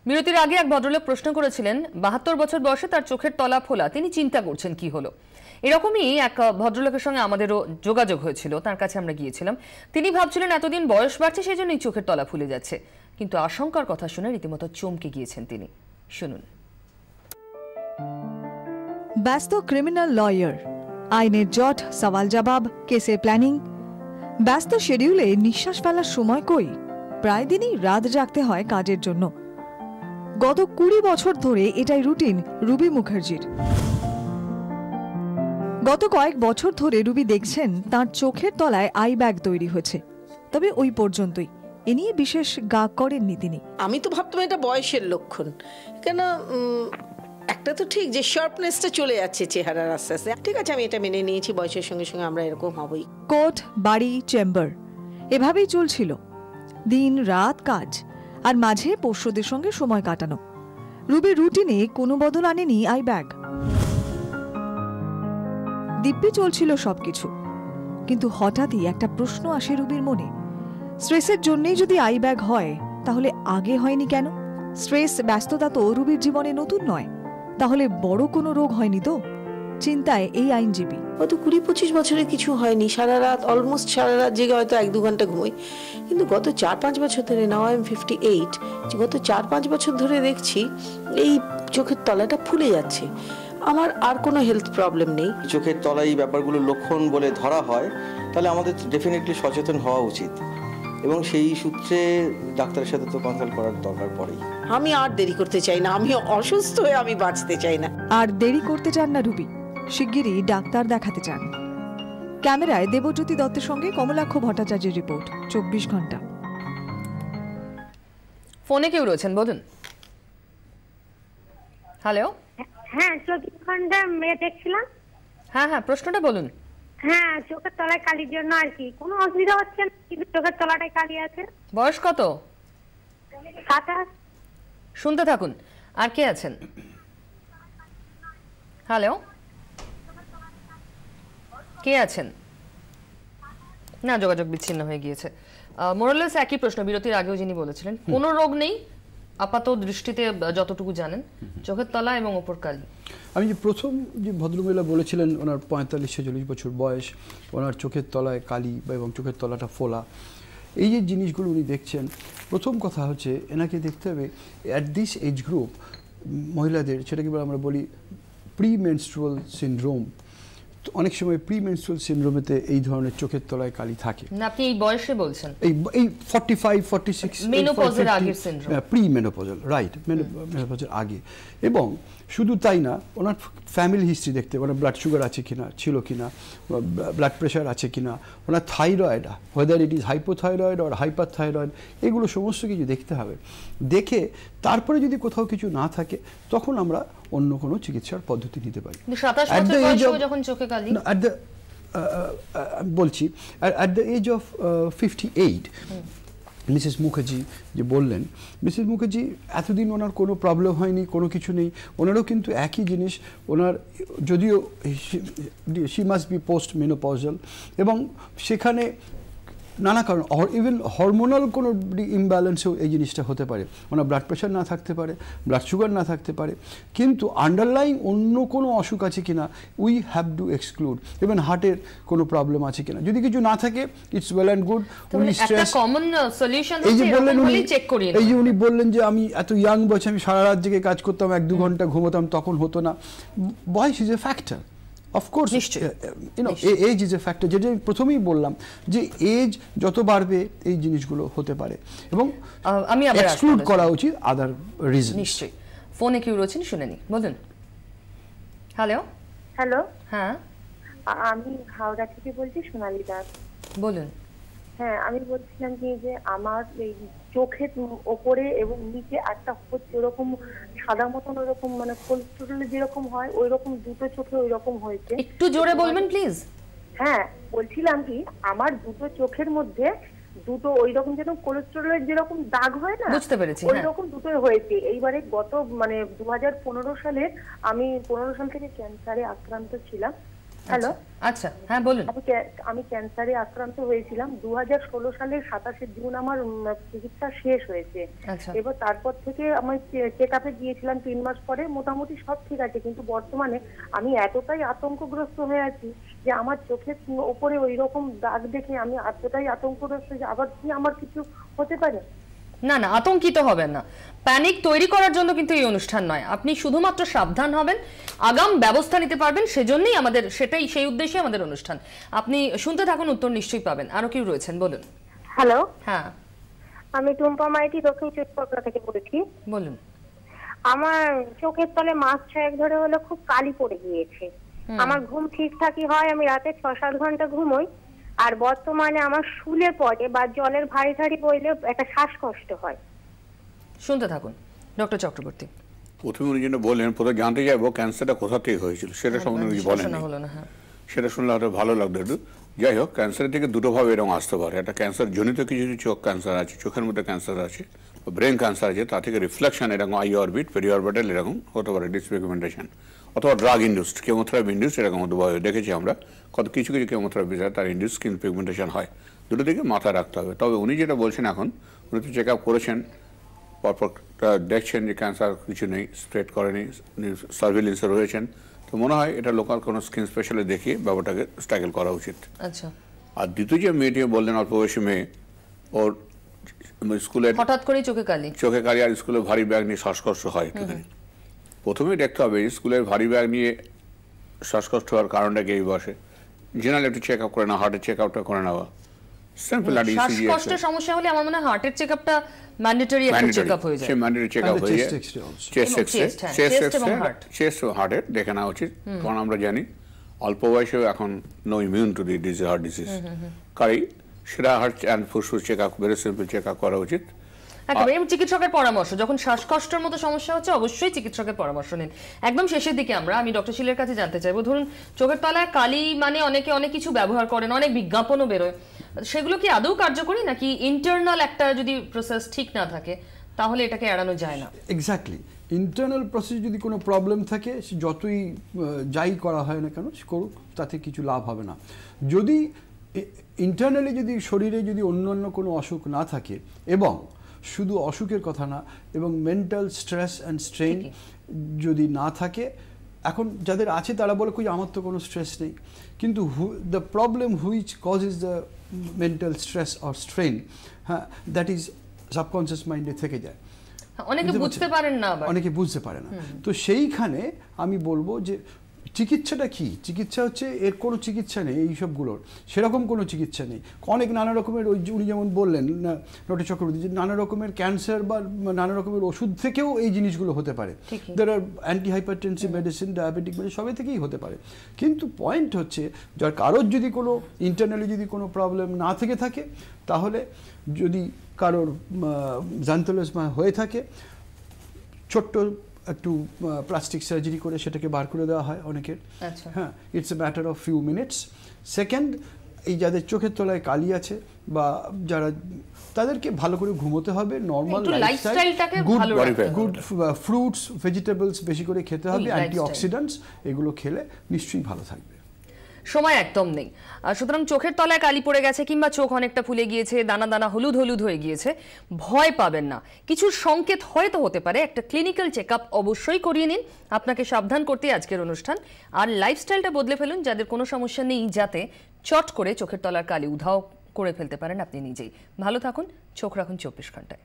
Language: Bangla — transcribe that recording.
বিরতির আগে এক ভদ্রলোক প্রশ্ন করেছিলেন ৭২ বছর বয়সে তার চোখের তলা ফোলা, তিনি চিন্তা করছেন কি হলো। এরকমই এক ভদ্রলোকের সঙ্গে আমাদেরও যোগাযোগ হয়েছিল, তার কাছে আমরা গিয়েছিলাম। তিনি ভাবছিলেন এতদিন বয়স বাড়ছে সেই জন্যই চোখের তলা ফুলে যাচ্ছে, কিন্তু আশঙ্কার কথা শুনে রীতিমতো চমকে গিয়েছেন তিনি। শুনুন। ব্যস্ত ক্রিমিনাল লয়ার, আইনের জট, সওয়াল জবাব, কেসের প্ল্যানিং। ব্যস্ত শিডিউলে নিঃশ্বাস ফেলার সময় কই? প্রায় দিনই রাত জাগতে হয় কাজের জন্য। গত ২০ বছর ধরে এটাই রুটিন রুবি মুখার্জির। গত কয়েক বছর ধরে রুবি দেখছেন তার চোখের তলায় আই ব্যাগ তৈরি হয়েছে, তবে ওই পর্যন্তই। এ নিয়ে বিশেষ গা করেননি তিনি। আমি তো ভাবতাম এটা বয়সের লক্ষণ, কেন একটা তো ঠিক যে শার্পনেসটা চলে যাচ্ছে চেহারার আস্তে আস্তে। ঠিক আছে, আমি এটা মেনে নিয়েছি, বয়সের সঙ্গে সঙ্গে আমরা এরকম হবই। কোর্ট, বাড়ি, চেম্বার এভাবেই চলছিল, দিন রাত কাজ, আর মাঝে পোষ্যদের সঙ্গে সময় কাটানো। রুবির রুটিনে কোনো বদল আনেনি আই ব্যাগ। দিব্যি চলছিল সবকিছু, কিন্তু হঠাৎই একটা প্রশ্ন আসে রুবির মনে। স্ট্রেসের জন্যই যদি আই ব্যাগ হয়, তাহলে আগে হয়নি কেন? স্ট্রেস, ব্যস্ততা তো রুবির জীবনে নতুন নয়, তাহলে বড় কোনো রোগ হয়নি তো? চিন্তায় এই আইনজীবী। হয়তো ২০-২৫ বছরে কিছু হয়নি, সারা রাত অলমোস্ট সারা রাত জেগে হয়তো ১-২ ঘন্টা ঘুমোই, কিন্তু গত ৪-৫ বছর ধরে, নাও আই এম 58, গত ৪-৫ বছর ধরে দেখছি এই চোখের তলাটা ফুলে যাচ্ছে। আমার আর কোনো হেলথ প্রবলেম নেই। চোখের তলায় এই ব্যাপারগুলো লক্ষণ বলে ধরা হয়, তাহলে আমাদের ডেফিনেটলি সচেতন হওয়া উচিত, এবং সেই সূত্রে ডাক্তারের সাথে তো কনসাল্ট করার দরকার পড়েই। আমি আর দেরি করতে চাই না, আমি অসুস্থ হয়ে আমি বাঁচতে চাই না। আর দেরি করতে চান না রুবি, শিগগিরই ডাক্তার দেখাতে চান। ক্যামেরায় দেবজ্যোতি দত্তের সঙ্গে কমলাক্ষ ভট্টাচার্যের রিপোর্ট, ২৪ ঘন্টা। ফোনে কেউ রয়েছেন, বলুন। হ্যালো। হ্যাঁ, ২৪ ঘন্টা মেয়ে দেখছিলাম। হ্যাঁ হ্যাঁ, প্রশ্নটা বলুন। হ্যাঁ, চোখের তলায় কালির জন্য আর কি কোনো অসুবিধা হচ্ছে না, কিন্তু চোখের তলাটায় কালি আছে। বয়স কত? ২৭। শুনতে থাকুন। আর কে আছেন? হ্যালো, কে আছেন? না, যোগাযোগ বিচ্ছিন্ন হয়ে গিয়েছে। মোরালেস একই প্রশ্ন বিরতির আগেও যিনি বলেছিলেন, কোনো রোগ নেই আপাত দৃষ্টিতে যতটুকু জানেন, চোখের তলা এবং ওপর কালি। আমি যে প্রথম যে ভদ্রমহিলা বলেছিলেন, ওনার ৪৫-৪৬ বছর বয়স, ওনার চোখের তলায় কালি এবং চোখের তলাটা ফোলা, এই যে জিনিসগুলো উনি দেখছেন, প্রথম কথা হচ্ছে এনাকে দেখতে হবে অ্যাট দিস এজ গ্রুপ মহিলাদের, সেটাকে আমরা বলি প্রি মেনস্ট্রুয়াল সিনড্রোম। অনেক সময় প্রি মেনস্ট্রুয়াল সিনড্রোমেতে এই ধরনের চোখের তলায় কালি থাকে। না, আপনি এই বয়সে বলছেন, এই 45-46 মেনোপজের আগের সিনড্রোম, প্রি মেনোপজাল, রাইট, মেনোপজের আগে। এবং শুধু তাই না, ওনার ফ্যামিলি হিস্ট্রি দেখতে, ওনার ব্লাড সুগার আছে কিনা, ছিল কিনা, ব্লাড প্রেশার আছে কিনা, ওনার thyroid, whether it is hypothyroid or hyper thyroid, এগুলো সমস্ত কিছু দেখতে হবে। দেখে তারপরে যদি কোথাও কিছু না থাকে, তখন আমরা অন্য কোনো চিকিৎসার পদ্ধতি নিতে পারি। বলছি at the age of 58 Mrs Mukherjee যে বললেন, মিসেস মুখার্জি এতদিন ওনার কোনো প্রবলেম হয়নি, কোনো কিছু নেই, ওনারও কিন্তু একই জিনিস। ওনার যদিও she must be post menopausal, এবং সেখানে নানা কারণ, ইভেন হরমোনাল কোনো ইমব্যালেন্সেও এই জিনিসটা হতে পারে। ওনার ব্লাড প্রেশার না থাকতে পারে, ব্লাড সুগার না থাকতে পারে, কিন্তু আন্ডারলাইং অন্য কোনো অসুখ আছে কিনা we have to exclude. Even হার্টের কোনো প্রবলেম আছে কিনা, যদি কিছু না থাকে ইটস ওয়েল অ্যান্ড গুড। এই যে উনি বললেন যে আমি এত ইয়াং বয়সে আমি সারা রাত জেগে কাজ করতাম, ১-২ ঘন্টা ঘুমোতাম, তখন হতো না। বয়স is a factor, of course, age is a factor. যেটা প্রথমেই বললাম যে এজ যত বাড়বে এই জিনিসগুলো হতে পারে, এবং আমি এক্সক্লুড করা উচিত আদার রিজন। নিশ্চয়ই। ফোনে কেউ রয়েছেন, শুনে নি, বলুন। হ্যালো। হ্যালো। হ্যাঁ, আমি হাওড়া থেকে বলছি, সোনালী দাস। বলুন। হ্যাঁ, আমি বলছিলাম যে আমার এই চোখের ওপরে এবং নিচে একটা হচ্ছে ওরকম সাদা মতন, ওরকম মানে কোলেস্টেরল যেরকম হয় ওই রকম, দুটো চোখে ওই রকম হয়েছে। একটু জোরে বলবেন প্লিজ। হ্যাঁ, বলছিলাম কি আমার দুটো চোখের মধ্যে দুটো ওই রকম যেন কোলেস্টেরলের যেরকম দাগ হয় না, বুঝতে পেরেছি, ওই রকম দুটোই হয়েছে। এইবারে গত মানে 2015 সালে, আমি 15 সাল থেকে ক্যান্সারে আক্রান্ত ছিলাম। হ্যালো, আচ্ছা, হ্যাঁ বলুন। আমি ক্যান্সারে আক্রান্ত হয়েছিলাম 2016 সালের 27শে জুন আমার চিকিৎসা শেষ হয়েছে। আচ্ছা। এবার তারপর থেকে আমি চেক আপে গিয়েছিলাম 3 মাস পরে, মোটামুটি সব ঠিক আছে, কিন্তু বর্তমানে আমি এতটাই আতঙ্কগ্রস্ত হয়ে আছি যে আমার চোখের ওপরে ওই রকম দাগ দেখে আমি এতটাই আতঙ্কগ্রস্ত যে আবার কি আমার কিছু হতে পারে। না না, আতঙ্কিত হবেন না। প্যানিক তৈরি করার জন্য কিন্তু এই অনুষ্ঠান নয়। আপনি শুধুমাত্র সাবধান হবেন, আগাম ব্যবস্থা নিতে পারবেন, সেজন্যই আমাদের, সেই উদ্দেশ্যে আমাদের অনুষ্ঠান। আপনি শুনতে থাকুন, উত্তর নিশ্চয়ই পাবেন। আরো কেউ রয়েছেন, বলুন। হ্যালো, হ্যাঁ আমি টুম্পা মাইতি দক্ষিণ চব্বিশ পরগনা থেকে বলেছি। বলুন। আমার চোখের তলে মাস 6 ধরে হলো খুব কালি পড়ে গিয়েছে। আমার ঘুম ঠিকঠাকই হয়, আমি রাতে 6-7 ঘন্টা ঘুমোই। আর বর্তমানে আমার শুলে পড়ে বা জলের ভারী ভারী বইলে একটা শ্বাসকষ্ট হয়। শুনতে থাকুন ডক্টর চক্রবর্তী। প্রথমে উনি যেটা বললেন, প্রথমে জানতে চাইবো ক্যান্সারটা কোথা থেকে হয়েছিল, সেটা সম্বন্ধে উনি বলেন। সেটা শুনলে হয়তো ভালো লাগতো একটু। যাই হোক, ক্যান্সারের থেকে দুটোভাবে এরকম আসতে পারে। একটা ক্যান্সার জনিত কিছু চোখ ক্যান্সার আছে, চোখের মধ্যে ক্যান্সার আছে, ব্রেন ক্যান্সার আছে, তা থেকে রিফ্লেকশন এরকম আই অরবিট, পেরি অরবিটাল এরকম হতে পারে, ডিসপিগমেন্টেশন, অথবা ড্রাগ ইন্ডিউসড, কেমোথেরাপি ইন্ডিউসড এরকম হতে পারে। দেখেছি আমরা কত কিছু কিছু কেমোথেরাপি তার ইন্ডিউস স্কিন পিগমেন্টেশন হয়। দুটো দিকে মাথায় রাখতে হবে। তবে উনি যেটা বলছেন, এখন উনি তো চেক আপ করেছেন, পরপরটা দেখছেন যে ক্যান্সার কিছু নেই, স্প্রেড করেনি, সার্ভিলেন্সে রয়েছেন, তো মনে হয় এটা লোকাল কোনো স্কিন স্পেশালে দেখিয়ে ব্যাপারটাকে স্ট্যাগল করা উচিত। আচ্ছা। আর দ্বিতীয় যে মেয়েটি বললেন, অল্প বয়সী মেয়ে, ওর স্কুলে হঠাৎ করে চোখে কালি আর স্কুলে ভারী ব্যাগ নিয়ে শ্বাসকষ্ট হয়। প্রথমেই দেখতে হবে স্কুলের ভারী ব্যাগ নিয়ে শ্বাসকষ্ট হওয়ার কারণটা কি বসে, জেনারেল একটু চেক আপ করে না, হার্টের চেক আপটা করে নেওয়া সিম্পল। আর শ্বাসকষ্টের সমস্যা হলে আমার মনে হয় হার্টের চেকআপটা ম্যান্ডেটরি একটা চেকআপ হয়ে যায়। সেই ম্যান্ডেটরি চেকআপ হয়ে যায়, চেস্ট ও হার্টের দেখে নেওয়া উচিত। কারণ আমরা জানি অল্প বয়সেও এখন no immune to the disease, heart disease, কারণ সেটা হার্ট অ্যান্ড ফুসফুস check up, very simple check up করা উচিত। একেবারে চিকিৎসকের পরামর্শ, যখন শ্বাসকষ্টের মতো সমস্যা হচ্ছে অবশ্যই চিকিৎসকের পরামর্শ নিন। একদম শেষের দিকে আমি ডক্টর শীলের কাছে জানতে চাইবো, ধরুন চোখের তলায় কালি মানে অনেকে অনেক কিছু ব্যবহার করেন, অনেক বিজ্ঞাপনও বেরোয়, সেগুলো কি আদৌ কার্যকরী, নাকি ইন্টারনাল একটা যদি প্রসেস ঠিক না থাকে তাহলে এটাকে এড়ানো যায় না? এক্স্যাক্টলি, ইন্টারনাল প্রসেস যদি কোনো প্রবলেম থাকে, যতই যাই করা হয় না কেন করুক, তাতে কিছু লাভ হবে না। যদি ইন্টারনালি যদি শরীরে যদি অন্যান্য কোনো অসুখ না থাকে, এবং শুধু অসুখের কথা না, এবং মেন্টাল স্ট্রেস অ্যান্ড স্ট্রেন যদি না থাকে, এখন যাদের আছে তারা বলে কই আমার তো কোনো স্ট্রেস নেই, কিন্তু the problem which causes the mental stress or strain, হ্যাঁ, দ্যাট ইজ সাবকনসিয়াস মাইন্ডে থেকে যায়। অনেকে বুঝতে পারেন না, অনেকে বুঝতে পারে না। তো সেইখানে আমি বলবো যে চিকিৎসাটা কি, চিকিৎসা হচ্ছে, এর কোনো চিকিৎসা নেই এইসবগুলোর, সেরকম কোনো চিকিৎসা নেই। অনেক নানা রকমের, ওই উনি যেমন বললেন ডক্টর চক্রবর্তী, যে নানা রকমের ক্যান্সার বা নানা রকমের ওষুধ থেকেও এই জিনিসগুলো হতে পারে। There are anti hypertensive medicine, diabetic medicine, সবই থেকেই হতে পারে। কিন্তু পয়েন্ট হচ্ছে, যার কারোর যদি কোনো ইন্টারনালি যদি কোনো প্রবলেম না থেকে থাকে, তাহলে যদি কারোর জান্তলোসমা হয়ে থাকে, ছোট্ট একটু প্লাস্টিক সার্জারি করে সেটাকে বার করে দেওয়া হয় অনেকের। হ্যাঁ, it's a matter of few minutes. Second, এই যাদের চোখের তলায় কালি আছে বা যারা, তাদেরকে ভালো করে ঘুমোতে হবে, normal lifestyle, good fruits, vegetables বেশি করে খেতে হবে, অ্যান্টিঅক্সিডেন্টস এগুলো খেলে নিশ্চয়ই ভালো থাকবে। সময় একদম নেই, সুতরাং চোখের তলায় কালি পড়ে গেছে কিংবা চোখ অনেকটা ফুলে গিয়েছে, দানা দানা হলুদ হলুদ হয়ে গিয়েছে, ভয় পাবেন না। কিছু সংকেত হয়তো হতে পারে, একটা ক্লিনিক্যাল চেকআপ অবশ্যই করিয়ে নিন। আপনাকে সাবধান করতে আজকের অনুষ্ঠান। আর লাইফস্টাইলটা বদলে ফেলুন, যাদের কোনো সমস্যা নেই, যাতে চট করে চোখের তলার কালি উধাও করে ফেলতে পারেন আপনি নিজেই। ভালো থাকুন, চোখ রাখুন 24 ঘন্টায়।